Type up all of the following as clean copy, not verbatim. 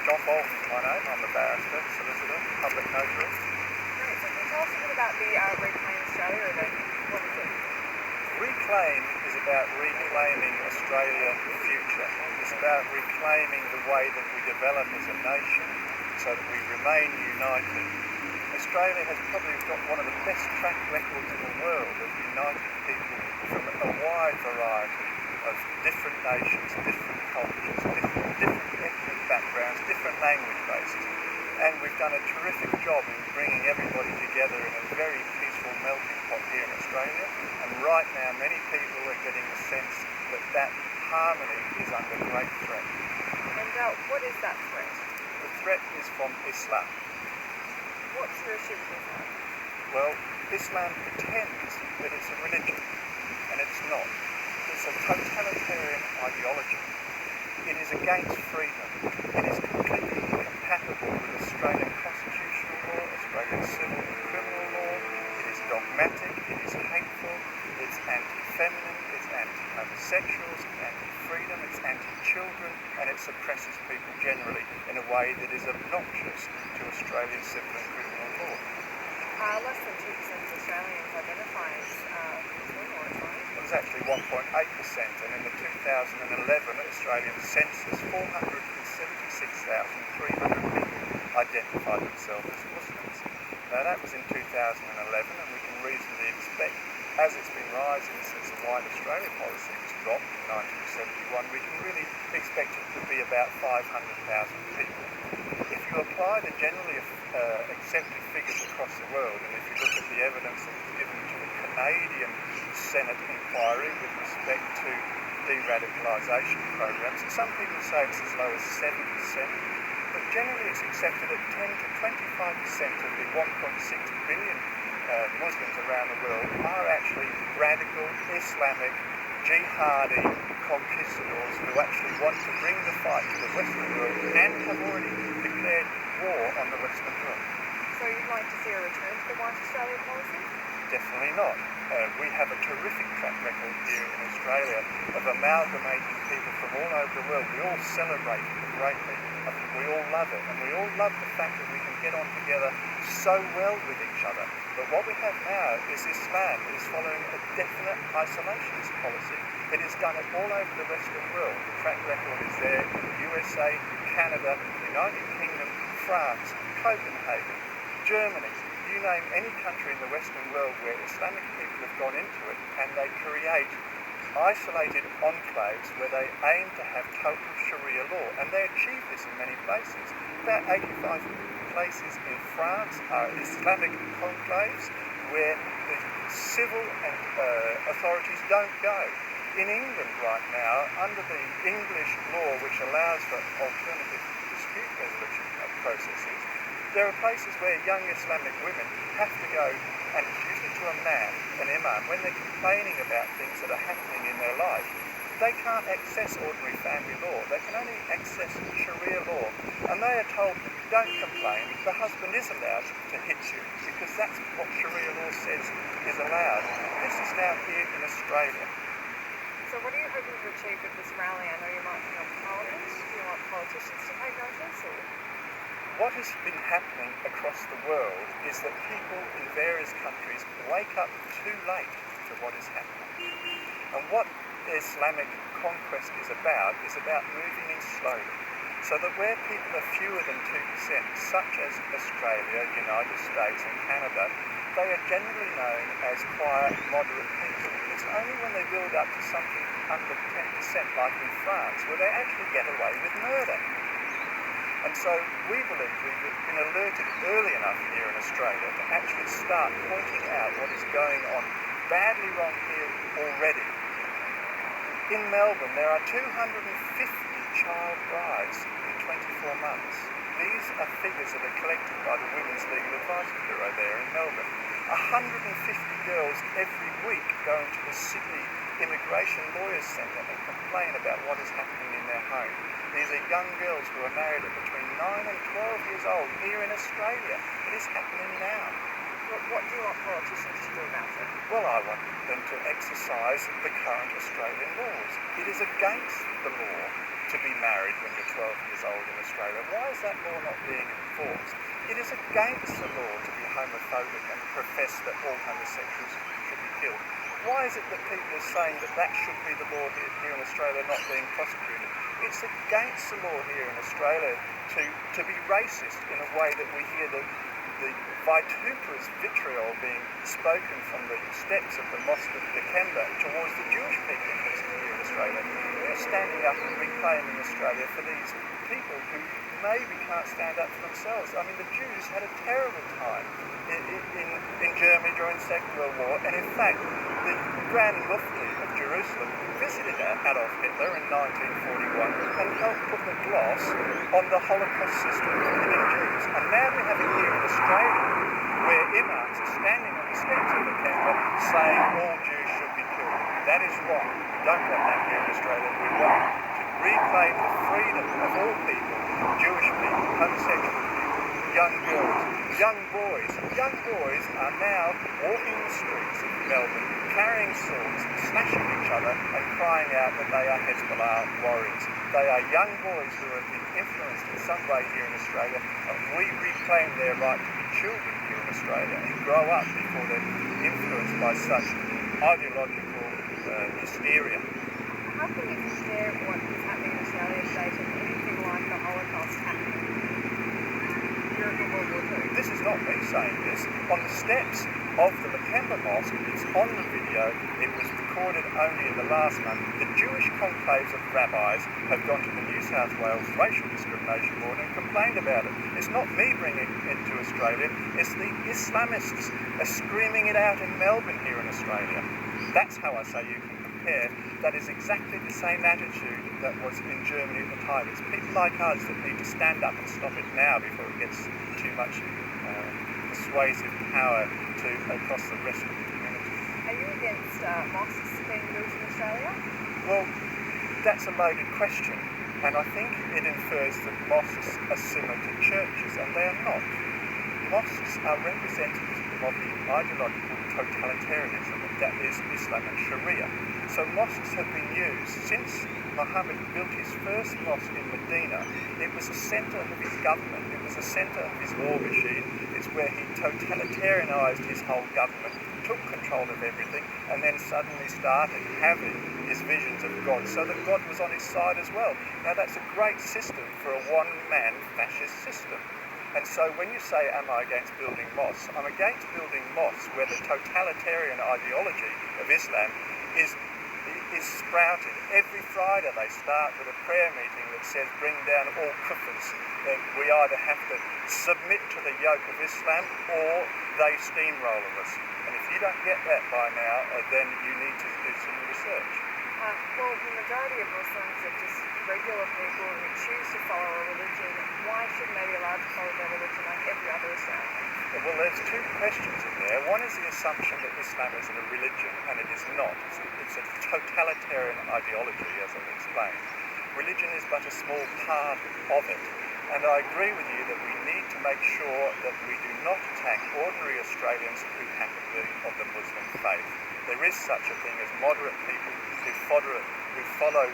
Stoffel is my name. I'm a barrister, solicitor, public notary. Great. So can you tell us a bit about the Reclaim Australia event? What is it? Reclaim is about reclaiming Australia's future. It's about reclaiming the way that we develop as a nation so that we remain united. Australia has probably got one of the best track records in the world of uniting people from a wide variety of different nations, different cultures, different ethnic backgrounds, different language bases. And we've done a terrific job in bringing everybody together in a very peaceful melting pot here in Australia. And right now, many people are getting the sense that that harmony is under great threat. And what is that threat? The threat is from Islam. What's your issue with Islam? Well, Islam pretends that it's a religion, and it's not. It's a totalitarian ideology. It is against freedom. It is completely incompatible with Australian constitutional law, Australian civil and criminal law. It is dogmatic, it is hateful, it's anti-feminine, it's anti-homosexuals, it's anti-freedom, it's anti-children, and it suppresses people generally in a way that is obnoxious to Australian civil and criminal law. Less than 2% of Australians identify as Muslim or Islamic. It was actually 1.8%, and in the 2011 Australian census, 476,300 people identified themselves as Muslims. Now that was in 2011, and we can reasonably expect, as it's been rising since the White Australia policy was dropped in 1971, we can really expect it to be about 500,000 people. If you apply the generally accepted figures across the world, and if you look at the evidence that was given to the Canadian Senate inquiry with respect to de-radicalisation programs, and some people say it's as low as 7%, but generally it's accepted at 10 to 25% of the 1.6 billion Muslims around the world are actually radical Islamic jihadi conquistadors who actually want to bring the fight to the Western world and have already declared war on the Western world. So you'd like to see a return to the White Australia policy? Definitely not. We have a terrific track record here in Australia of amalgamating people from all over the world. We all celebrate it greatly. I think we all love it, and we all love the fact that we can get on together so well with each other. But what we have now is Islam that is following a definite isolationist policy. It has done it all over the Western world. The track record is there in the USA, Canada, United Kingdom, France, Copenhagen, Germany. You name any country in the Western world where Islamic people have gone into it, and they create isolated enclaves where they aim to have total Sharia law, and they achieve this in many places. About 85 places in France are Islamic conclaves where the civil and authorities don't go. In England right now, under the English law which allows for alternative dispute resolution processes, there are places where young Islamic women have to go, and it's usually to a man, an imam, when they're complaining about things that are happening in their life. They can't access ordinary family law. They can only access Sharia law. And they are told, don't complain, the husband is allowed to hit you, because that's what Sharia law says is allowed. This is now here in Australia. So what are you hoping to achieve with this rally? I know you're marching on Parliament. Do you want politicians to take notice? Or? What has been happening across the world is that people in various countries wake up too late to what is happening. And what Islamic conquest is about moving in slowly, so that where people are fewer than 2%, such as Australia, United States and Canada, they are generally known as quiet, moderate people. It's only when they build up to something under 10%, like in France, where they actually get away with murder. And so we believe we've been alerted early enough here in Australia to actually start pointing out what is going on badly wrong here already. In Melbourne, there are 250 child brides in 24 months. These are figures that are collected by the Women's Legal Advice Bureau there in Melbourne. 150 girls every week go into the Sydney Immigration Lawyers Centre and complain about what is happening in their home. These are young girls who are married at between 9 and 12 years old here in Australia. It is happening now. What do you want politicians to do about it? Well, I want them to exercise the current Australian laws. It is against the law to be married when you're 12 years old in Australia. Why is that law not being enforced? It is against the law to be homophobic and profess that all homosexuals should be killed. Why is it that people are saying that that should be the law here in Australia, not being prosecuted? It's against the law here in Australia to be racist in a way that we hear the vituperous vitriol being spoken from the steps of the Mosque of Dikembe towards the Jewish people here in Australia. We're standing up and reclaiming Australia for these people who maybe can't stand up for themselves. I mean, the Jews had a terrible time in Germany during the Second World War, and in fact, the Grand Mufti of Jerusalem visited Adolf Hitler in 1941 and helped put the gloss on the Holocaust system of killing Jews. And now we have it here in Australia, where imams are standing on the steps of the Canberra saying all Jews should be killed. That is wrong. We don't want that here in Australia. We want to reclaim the freedom of all people, Jewish people, homosexual people, young girls, young boys. Young boys are now walking the streets of Melbourne, carrying swords, slashing each other and crying out that they are Hezbollah warriors. They are young boys who have been influenced in some way here in Australia, and we reclaim their right to be children here in Australia and grow up before they're influenced by such ideological hysteria. How can you compare what is happening in Australia today to anything like the Holocaust happening during World War II? This is not me saying this. On the steps of the Lakemba Mosque, it's on the video, it was recorded only in the last month. The Jewish conclaves of rabbis have gone to the New South Wales Racial Discrimination Board and complained about it. It's not me bringing it to Australia, it's the Islamists are screaming it out in Melbourne here in Australia. That's how I say you can compare. That is exactly the same attitude that was in Germany at the time. It's people like us that need to stand up and stop it now before it gets too much persuasive power across the rest of the community. Are you against mosques being built in Australia? Well, that's a loaded question, and I think it infers that mosques are similar to churches, and they are not. Mosques are representative of the ideological totalitarianism that is Islam and Sharia. So mosques have been used since Muhammad built his first mosque in Medina. It was a centre of his government, it was a centre of his war machine. It's where he totalitarianised his whole government, took control of everything, and then suddenly started having his visions of God, so that God was on his side as well. Now that's a great system for a one-man fascist system. And so when you say, am I against building mosques? I'm against building mosques where the totalitarian ideology of Islam is sprouted. Every Friday they start with a prayer meeting that says bring down all kuffars. That we either have to submit to the yoke of Islam or they steamroll us. And if you don't get that by now, then you need to do some research. Well, the majority of Muslims are just regular people who choose to follow a religion. Why shouldn't they be allowed to follow their religion like every other Australian? Well, there's two questions in there. One is the assumption that Islam is a religion, and it is not. It's a totalitarian ideology, as I've explained. Religion is but a small part of it. And I agree with you that we need to make sure that we do not attack ordinary Australians who happen to be of the Muslim faith. There is such a thing as moderate people who follow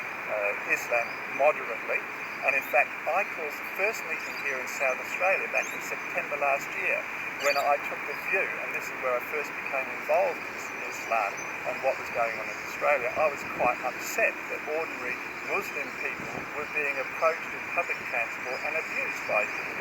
Islam moderately. And in fact, I caused the first meeting here in South Australia back in September last year, when I took the view, and this is where I first became involved in Islam and what was going on in Australia. I was quite upset that ordinary Muslim people were being approached in public transport and abused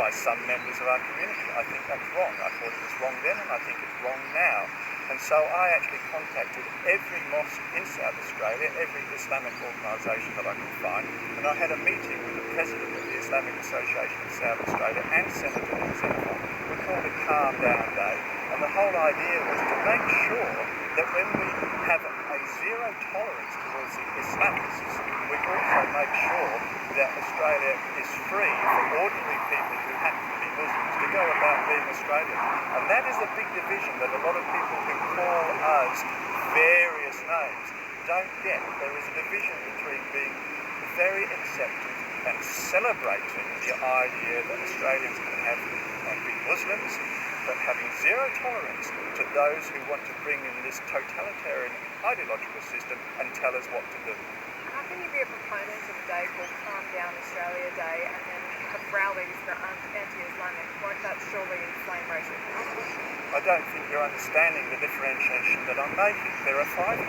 by some members of our community. I think that's wrong. I thought it was wrong then, and I think it's wrong now. And so I actually contacted every mosque in South Australia, every Islamic organisation that I could find, and I had a meeting with the President of the Islamic Association of South Australia and Senator Nick Xenophon. We called it Calm Down Day, and the whole idea was to make sure that when we have a zero tolerance towards the Islamists, we also make sure that Australia is free for ordinary people who happen to be Muslims to go about being Australian. And that is the big division that a lot of people who call us various names don't get. There is a division between being very accepting and celebrating the idea that Australians can have and be Muslims, but having zero tolerance to those who want to bring in this totalitarian ideological system and tell us what to do. How can you be a proponent of a day called Calm Australia Day and then have rallies that aren't anti-Islamic, won't that surely inflame racism? I don't think you're understanding the differentiation that I'm making. There are 500,000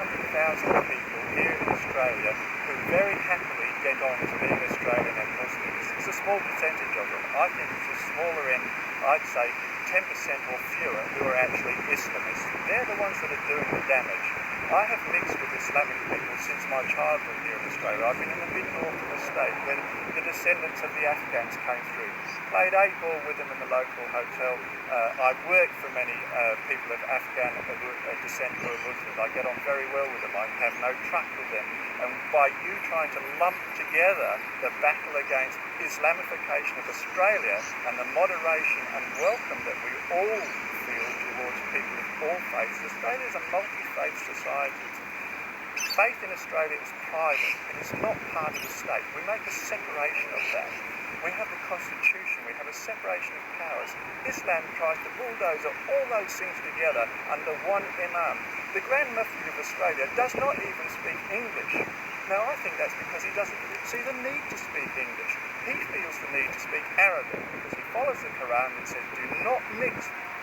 people here in Australia who very happily get on as being Australian and Muslims. It's a small percentage of them. I think it's a smaller end, I'd say 10% or fewer, who are actually Islamists. They're the ones that are doing the damage. I have mixed with Islamic people since my childhood here in Australia. I've been in the mid-north of the state where the descendants of the Afghans came through. Played 8-ball with them in the local hotel. I've worked for many people of Afghan descent who are Muslims. I get on very well with them. I have no truck with them. And by you trying to lump together the battle against Islamification of Australia and the moderation and welcome that we all feel towards people of all faiths, Australia is a multi-faith society. Faith in Australia is private. It is not part of the state. We make a separation of that. We have the Constitution. We have a separation of powers. Islam tries to bulldoze all those things together under one imam. The Grand Mufti of Australia does not even speak English. Now, I think that's because he doesn't see the need to speak English. He feels the need to speak Arabic because he follows the Quran and says, do not mix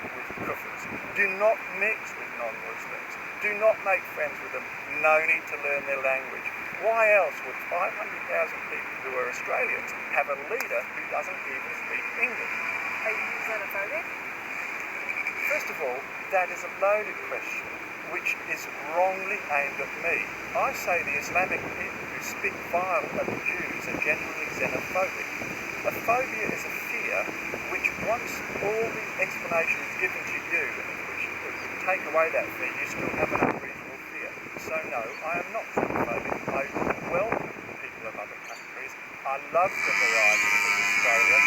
with kuffars. Do not mix with non-Muslims. Do not make friends with them. No need to learn their language. Why else would 500,000 people who are Australians have a leader who doesn't even speak English? Are you xenophobic? First of all, that is a loaded question which is wrongly aimed at me. I say the Islamic people who speak vile of the Jews are generally xenophobic. A phobia is a fear which, once all the explanation is given to you, which would take away that fear, you still have an unreasonable fear. So no, I am not xenophobic. I welcome people of other countries. I love the variety of Australia.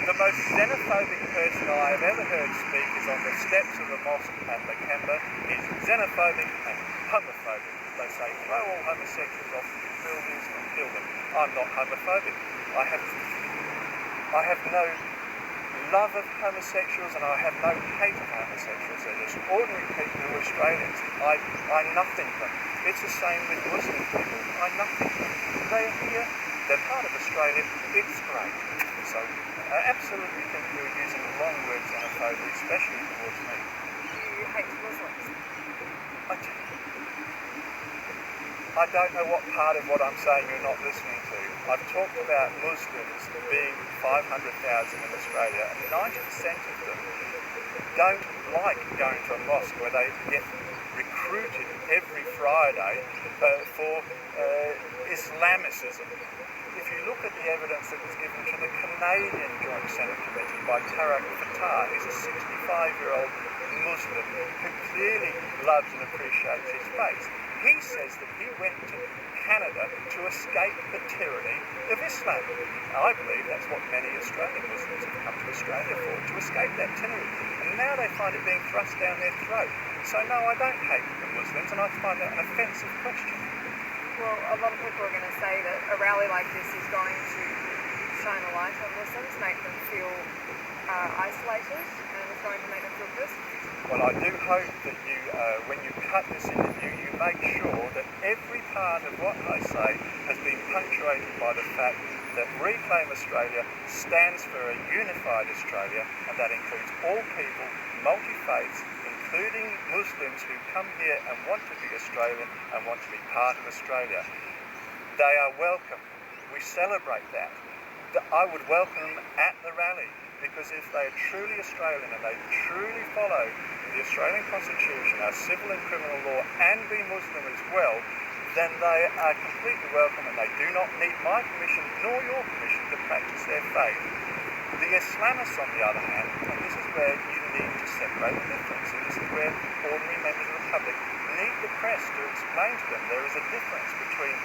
The most xenophobic person I have ever heard speak is on the steps of the mosque at Lakemba. He's xenophobic and homophobic. They say, throw all homosexuals off buildings and kill them. I'm not homophobic. I have no love of homosexuals and I have no hate of homosexuals. They're just ordinary people who are Australians. I nothing them. It's the same with Muslim people. I nothing them. They are here. They're part of Australia. It's great. So I absolutely think you're using the wrong word xenophobia, especially towards me. Do you hate Muslims? I don't know what part of what I'm saying you're not listening to. I've talked about Muslims being 500,000 in Australia, and 90% of them don't like going to a mosque where they get recruited every Friday for Islamicism. If you look at the evidence that was given to the Canadian Joint Senate Committee by Tariq Fatah, he's a 65-year-old Muslim who clearly loves and appreciates his faith. He says that he went to Canada to escape the tyranny of Islam. I believe that's what many Australian Muslims have come to Australia for, to escape that tyranny. And now they find it being thrust down their throat. So no, I don't hate the Muslims, and I find that an offensive question. Well, a lot of people are going to say that a rally like this is going to shine a light on Muslims, make them feel isolated, and it's going to make them feel persecuted. Well, I do hope that you, when you cut this interview, you make sure that every part of what I say has been punctuated by the fact that Reclaim Australia stands for a unified Australia, and that includes all people, multi-faiths, including Muslims who come here and want to be Australian and want to be part of Australia. They are welcome. We celebrate that. I would welcome them at the rally, because if they are truly Australian and they truly follow the Australian Constitution, our civil and criminal law, and be Muslim as well, then they are completely welcome, and they do not need my permission nor your permission to practice their faith. The Islamists, on the other hand, and this is where you need to separate the difference, and this is where ordinary members of the public need the press to explain to them there is a difference between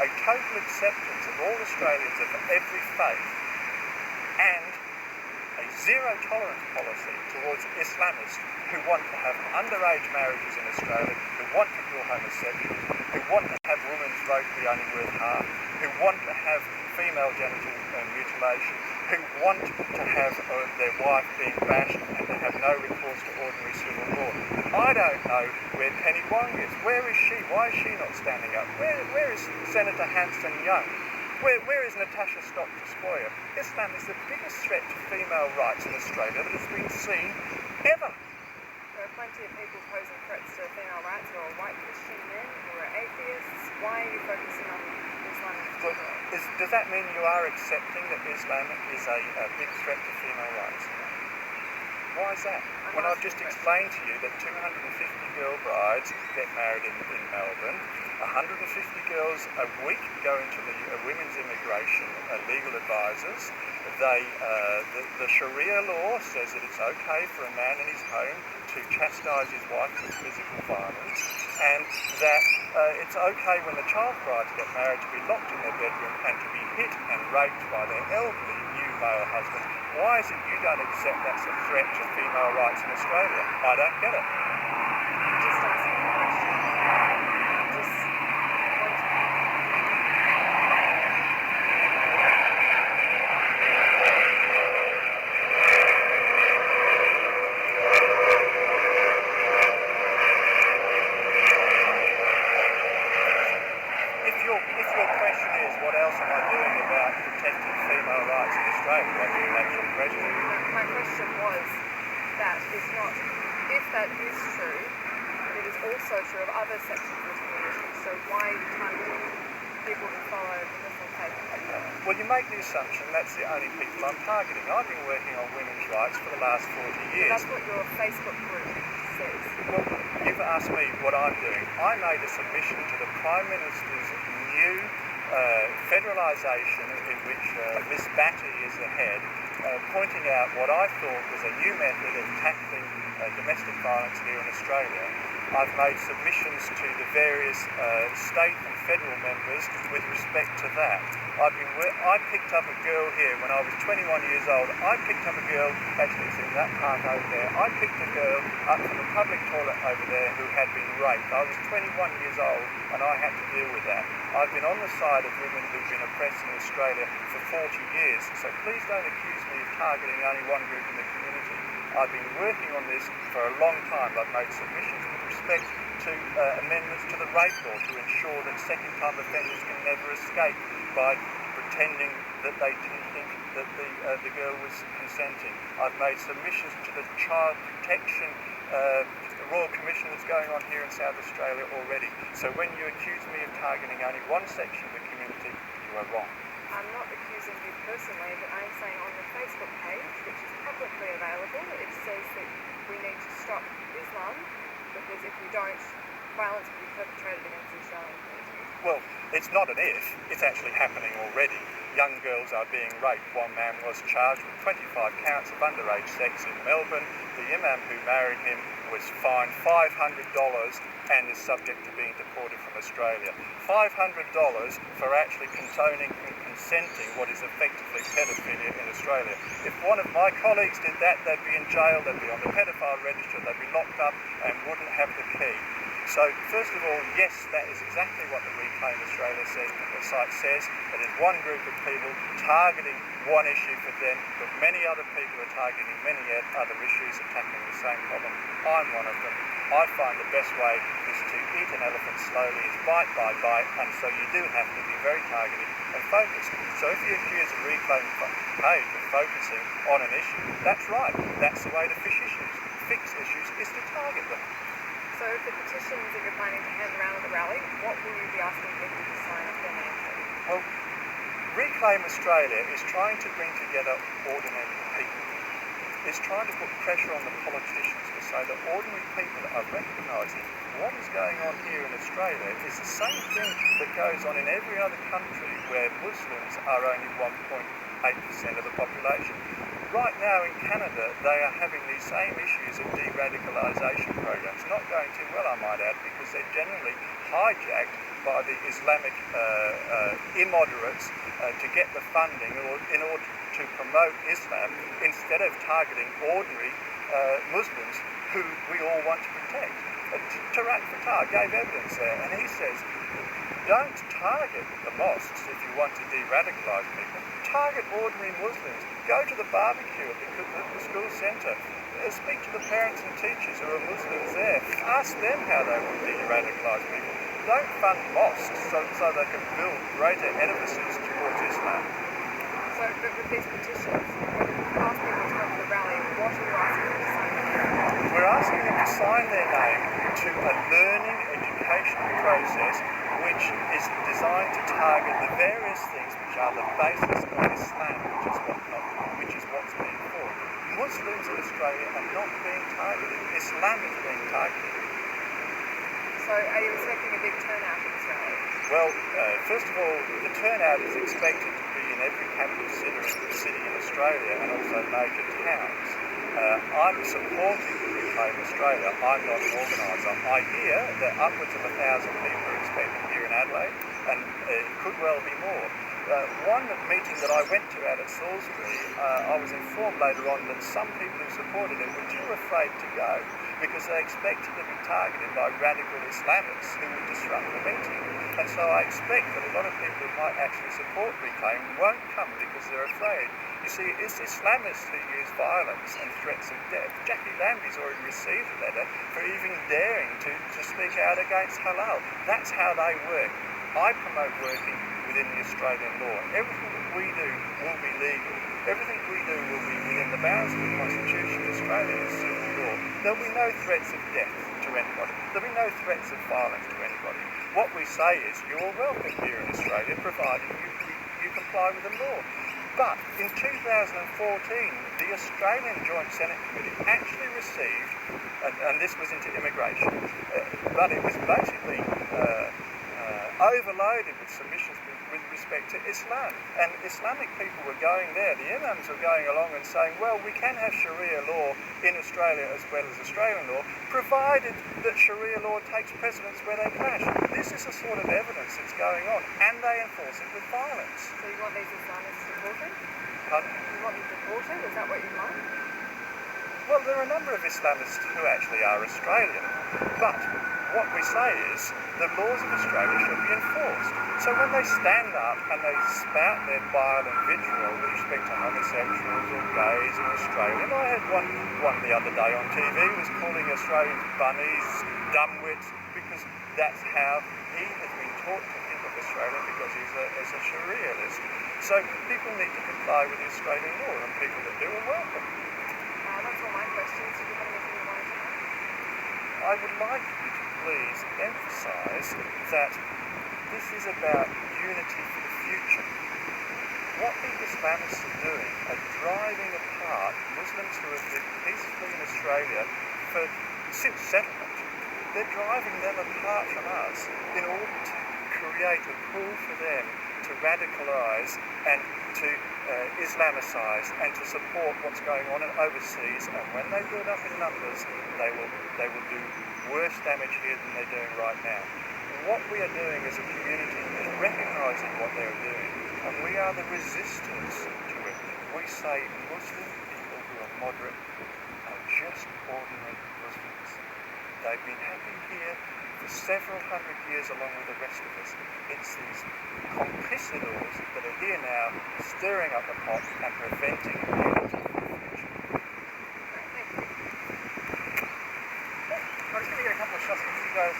a total acceptance of all Australians of every faith and a zero-tolerance policy towards Islamists who want to have underage marriages in Australia, who want to kill homosexuals, who want to have women's vote be only worth half, who want to have female genital mutilation, who want to have their wife being bashed and to have no recourse to ordinary civil law. I don't know where Penny Wong is. Where is she? Why is she not standing up? Where is Senator Hanson Young? Where is Natasha Stott-Despoja? Islam is the biggest threat to female rights in Australia that has been seen ever. There are plenty of people posing threats to female rights who are white Christian men, who are atheists. Why are you focusing on Islam in particular? Does that mean you are accepting that Islam is a big threat to female rights? Why is that? When I've just explained to you that 250 girl brides get married in Melbourne, 150 girls a week go into the women's immigration legal advisors. The Sharia law says that it's okay for a man in his home to chastise his wife with physical violence, and that it's okay when the child brides get married to be locked in their bedroom and to be hit and raped by their elderly new male husband. Why is it you don't accept that's a threat to female rights in Australia? I don't get it. Just asking a question. Just want to... If your question is what else am I doing about protecting female rights in Australia, I think that's your question. My question was that if that is true, it is also true of other sections of the community. So why are you targeting people who follow the Muslim faith? Well, you make the assumption that's the only people I'm targeting. I've been working on women's rights for the last 40 years. That's what your Facebook group says. Well, you've asked me what I'm doing. I made a submission to the Prime Minister's new federalisation in which Miss Batty is the head, pointing out what I thought was a new method of tackling domestic violence here in Australia. I've made submissions to the various state and federal members with respect to that. I picked up a girl here when I was 21 years old. I picked up a girl, actually it's in that park over there, I picked a girl up from the public toilet over there who had been raped. I was 21 years old and I had to deal with that. I've been on the side of women who've been oppressed in Australia for 40 years, so please don't accuse me of targeting only one group in the community. I've been working on this for a long time. I've made submissions with respect to amendments to the rape law to ensure that second-time offenders can never escape by pretending that they didn't think that the girl was consenting. I've made submissions to the Child Protection Royal Commission that's going on here in South Australia already. So when you accuse me of targeting only one section of the community, you are wrong. I'm not accusing you personally, but I'm saying on the Facebook page, which is publicly available, it says that we need to stop Islam because if we don't, violence will be perpetrated against the Australian community. Well, it's not an if, it's actually happening already. Young girls are being raped. One man was charged with 25 counts of underage sex in Melbourne. The imam who married him was fined $500 and is subject to being deported from Australia. $500 for actually condoning and consenting what is effectively paedophilia in Australia. If one of my colleagues did that, they'd be in jail, they'd be on the paedophile register, they'd be locked up and wouldn't have the key. So, first of all, yes, that is exactly what the Reclaim Australia site says. It is one group of people targeting one issue for them, but many other people are targeting many other issues and tackling the same problem. I'm one of them. I find the best way is to eat an elephant slowly, it's bite by bite, and so you do have to be very targeted and focused. So if you accuse a Reclaim page of focusing on an issue, that's right. That's the way to fix issues is to target them. So if the petitions that you're planning to hand around at the rally, what will you be asking people to sign up their name for? Well, Reclaim Australia is trying to bring together ordinary people. It's trying to put pressure on the politicians to say that ordinary people are recognising what is going on here in Australia is the same thing that goes on in every other country where Muslims are only 1.8% of the population. Right now in Canada, they are having these same issues of de-radicalisation programs, not going too well, I might add, because they're generally hijacked by the Islamic immoderates to get the funding in order to promote Islam instead of targeting ordinary Muslims who we all want to protect. Tarak Fatah gave evidence there, and he says don't target the mosques if you want to de-radicalise people. Target ordinary Muslims. Go to the barbecue at the school centre. Speak to the parents and teachers who are Muslims there. Ask them how they will de-radicalise people. Don't fund mosques so they can build greater edifices towards Islam. So, but with these petitions, when you ask people to come to the rally, what are you asking them to sign? We're asking them to sign their name to a learning educational process which is designed to target the various things which are the basis of Islam, which is what's being fought. Muslims in Australia are not being targeted. Islam is being targeted. So are you expecting a big turnout in this rally? Well, first of all, the turnout is expected to be in every capital city in Australia and also major towns. I'm supporting Reclaim Australia. I'm not an organiser. I hear that upwards of 1,000 people are expected here in Adelaide, and it could well be more. One meeting that I went to out at Salisbury, I was informed later on that some people who supported it were too afraid to go because they expected to be targeted by radical Islamists who would disrupt the meeting. And so I expect that a lot of people who might actually support Reclaim won't come because they're afraid. You see, it's Islamists who use violence and threats of death. Jackie Lambie's already received a letter for even daring to speak out against halal. That's how they work. I promote working within the Australian law. Everything that we do will be legal. Everything we do will be within the bounds of the Constitution of Australia and civil law. There'll be no threats of death to anybody. There'll be no threats of violence to anybody. What we say is you're welcome here in Australia provided you comply with the law. But in 2014, the Australian Joint Senate Committee actually received, and this was into immigration, but it was basically overloaded with submissions with respect to Islam. And Islamic people were going there, the imams were going along and saying, well, we can have Sharia law in Australia as well as Australian law, provided that Sharia law takes precedence where they clash. This is the sort of evidence that's going on, and they enforce it with violence. So you want these Islamists deported? Pardon? You want them deported? Is that what you want? Well, there are a number of Islamists who actually are Australian, but what we say is the laws of Australia should be enforced. So when they stand up and they spout their bile and vitriol with respect to homosexuals or gays in Australia, and I had one the other day on TV who was calling Australians bunnies, dumbwits, because that's how he has been taught to think of Australia because he's a Sharialist. So people need to comply with the Australian law, and people that do are welcome. That's all my questions. Do you have anything you wanted to add? I would like you to please emphasise that this is about unity for the future. What the Islamists are doing are driving apart Muslims who have lived peacefully in Australia since settlement. They're driving them apart from us in order to create a pool for them to radicalise and to Islamicise and to support what's going on overseas. And when they build up in numbers, they will do worse damage here than they're doing right now. What we are doing as a community is recognising what they're doing, and we are the resistance to it. We say Muslim people who are moderate are just ordinary Muslims. They've been happy here for several hundred years along with the rest of us. It's these conquistadors that are here now stirring up the pot and preventing unity for the future. I'm just going to get a couple of shots from you guys,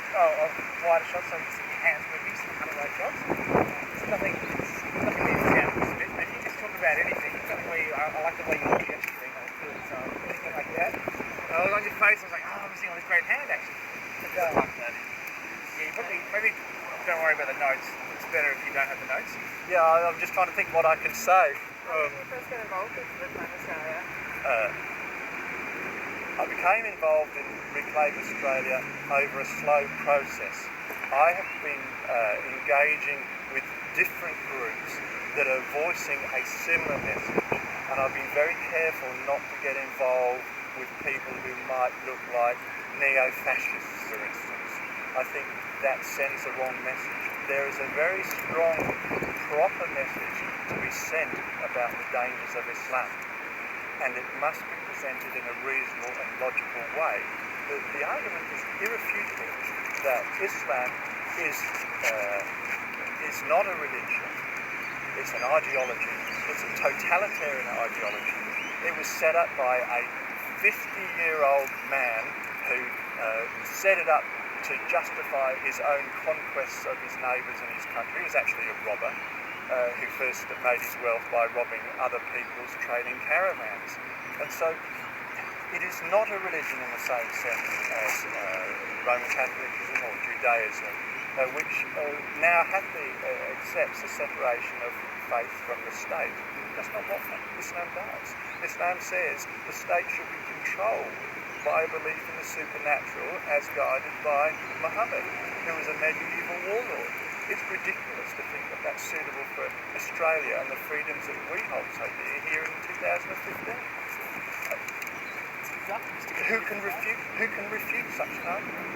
wider shots, so you can see your hands moving, some cutaway shots. There's nothing really sound this bit, but you just talk about anything. Something where I like the way you're gesturing, I feel it's anything like that. I was on your face, I was like, I'm seeing all this great hand action. Yeah, you probably, maybe don't worry about the notes. It's better if you don't have the notes. Yeah, I'm just trying to think what I can say. How did you first get involved with Reclaim Australia? I became involved in Reclaim Australia over a slow process. I have been engaging with different groups that are voicing a similar message, and I've been very careful not to get involved with people who might look like neo-fascists, for instance. I think that sends the wrong message. There is a very strong, proper message to be sent about the dangers of Islam, and it must be presented in a reasonable and logical way. The argument is irrefutable that Islam is is not a religion, it's an ideology. It's a totalitarian ideology. It was set up by a 50-year-old man who set it up to justify his own conquests of his neighbours and his country. He was actually a robber who first made his wealth by robbing other people's trading caravans. And so it is not a religion in the same sense as Roman Catholicism or Judaism, which now happily accepts the separation of faith from the state. That's not what Islam does. Islam says the state should be controlled by a belief in the supernatural as guided by Muhammad, who was a medieval warlord. It's ridiculous to think that that's suitable for Australia and the freedoms that we hold so dear here in 2015. Who can refute such an argument?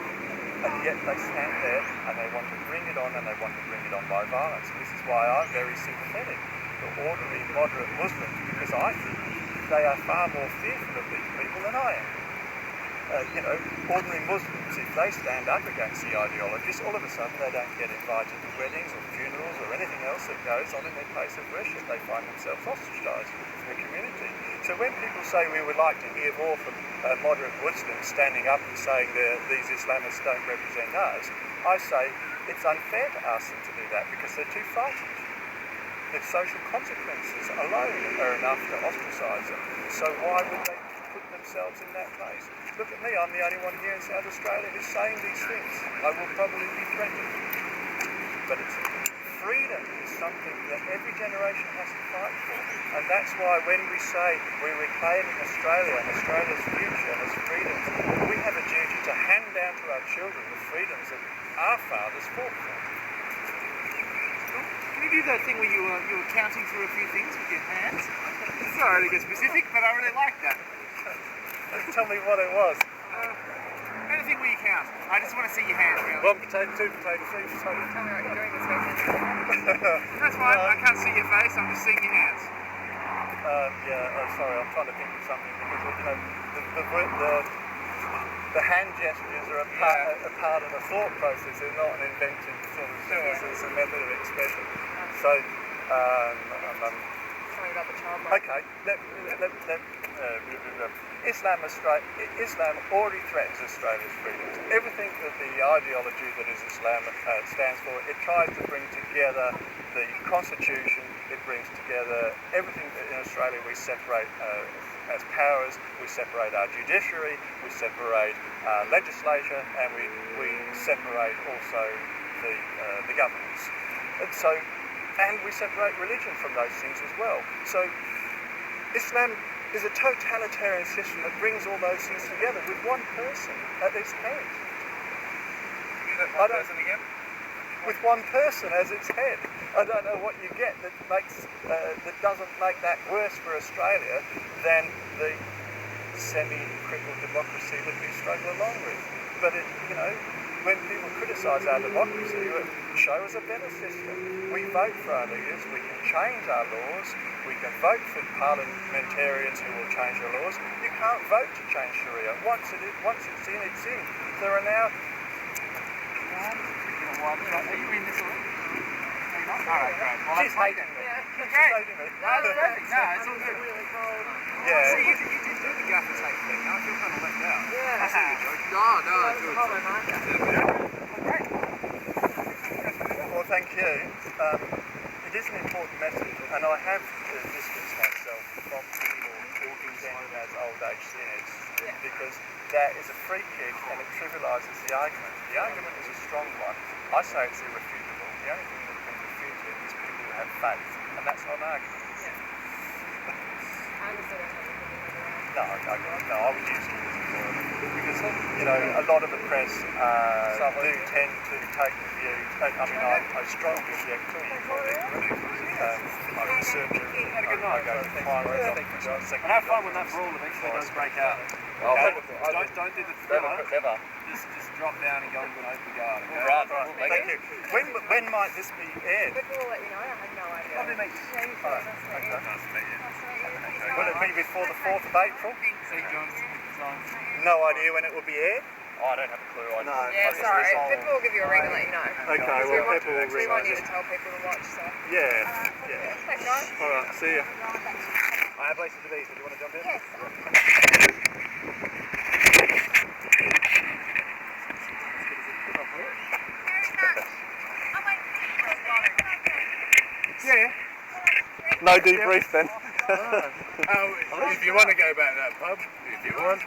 And yet they stand there and they want to bring it on, and they want to bring it on by violence. And this is why I'm very sympathetic to ordinary moderate Muslims, because I think they are far more fearful of these people than I am. Ordinary Muslims, if they stand up against the ideologies, all of a sudden they don't get invited to weddings or funerals or anything else that goes on in their place of worship. They find themselves ostracised from the community. So when people say we would like to hear more from moderate Muslims standing up and saying these Islamists don't represent us, I say it's unfair to ask them to do that because they're too frightened. The social consequences alone are enough to ostracise them. So why would they put themselves in that place? Look at me, I'm the only one here in South Australia who's saying these things. I will probably be threatened. But freedom is something that every generation has to fight for. And that's why when we say we're reclaiming Australia and Australia's future and its freedoms, we have a duty to hand down to our children the freedoms that our fathers fought for. Can you do that thing where you were counting through a few things with your hands? Sorry to get specific, but I really like that. Tell me what it was. Anything where you count. I just want to see your hands, really. 1 potato, 2 potatoes, 3 potatoes. Tell me what you're doing this weekend. That's fine. I can't see your face. I'm just seeing your hands. Sorry, I'm trying to think of something because the hand gestures are a part of the thought process. They're not an invented sort of thing. It's a method of expression. So, Tell me about the child life. okay. Islam already threatens Australia's freedoms. Everything that the ideology that is Islam stands for, it tries to bring together the constitution, it brings together everything that in Australia we separate as powers, we separate our judiciary, we separate our legislature, and we separate also the governments. And we separate religion from those things as well. So Islam is a totalitarian system that brings all those things together with one person at its head. With one person as its head. I don't know what you get that doesn't make that worse for Australia than the semi-crippled democracy that we struggle along with. But when people criticise our democracy, show us a better system. We vote for our leaders, we can change our laws, we can vote for parliamentarians who will change our laws. You can't vote to change Sharia. Once it's in, it's in. There are now... Are you in this already? All right, great. Well, She's hating me. Yeah. She's hating me. No, it's perfect. No, it's all good. Really cold. Yeah. See, you did do the gaffer tape thing. I feel kind of left out. Yeah. I see you're joking. No, It's it's cold, marker. Great. Well, thank you. It is an important message, and I have distanced myself from people who present as old age cynics, because that is a free kick and it trivialises the argument. The argument is a strong one. I say it's irrefutable. The only thing that can refute it is people who have faith, and that's not an argument. I understand what you're talking No, I would use it because a lot of the press do tend to take the view. I strongly object to I'm a surgeon. I go to primary doctors. And have fun when that brawl eventually does break out. Don't do the thriller. Never. Just drop down and go into an open garden. Right. Thank you. When might this be aired? about. We'll let you know. I have no idea. Probably make Yeah, you Alright, should. Nice to meet you. okay. Nice to meet you. Will it be before the 4th of April? See John's. No idea when it will be aired. Oh, I don't have a clue. No. Yeah, sorry. Pippa will give you a ring and let you know. Okay, Because well, we Pippa will ring want us. you to tell people to watch, so. Yeah. Thanks, guys. All right, see ya. I have places to be, so do you want to jump in? Yes. Yeah. No debrief then. If you want to go back to that pub, if you want.